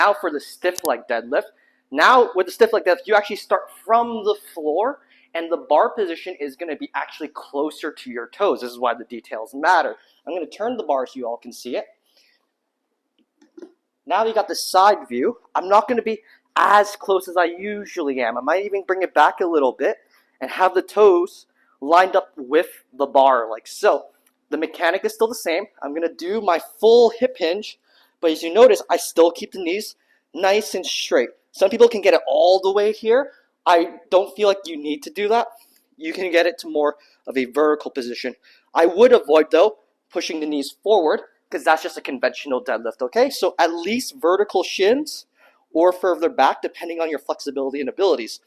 Now for the stiff leg deadlift. Now with the stiff leg deadlift, you actually start from the floor, and the bar position is going to be actually closer to your toes. This is why the details matter. I'm going to turn the bar so you all can see it. Now you got the side view. I'm not going to be as close as I usually am. I might even bring it back a little bit and have the toes lined up with the bar like so. The mechanic is still the same. I'm going to do my full hip hinge, but as you notice, I still keep the knees nice and straight. Some people can get it all the way here. I don't feel like you need to do that. You can get it to more of a vertical position. I would avoid, though, pushing the knees forward because that's just a conventional deadlift, okay? So at least vertical shins or further back, depending on your flexibility and abilities.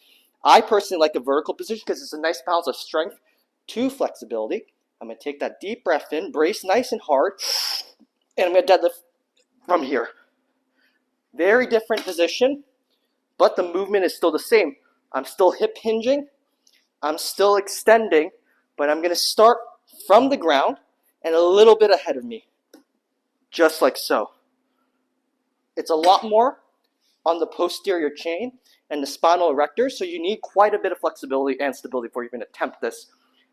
I personally like a vertical position because it's a nice balance of strength to flexibility. I'm going to take that deep breath in, brace nice and hard, and I'm going to deadlift from here. Very different position, but the movement is still the same. I'm still hip hinging, I'm still extending, but I'm going to start from the ground and a little bit ahead of me, just like so. It's a lot more on the posterior chain and the spinal erector, so you need quite a bit of flexibility and stability before you can attempt this.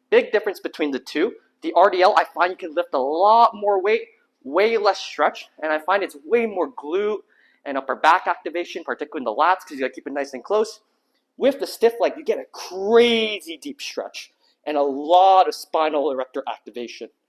Big difference between the two. The RDL, I find you can lift a lot more weight, way less stretch, and I find it's way more glute and upper back activation, particularly in the lats, because you gotta keep it nice and close. With the stiff leg, you get a crazy deep stretch and a lot of spinal erector activation.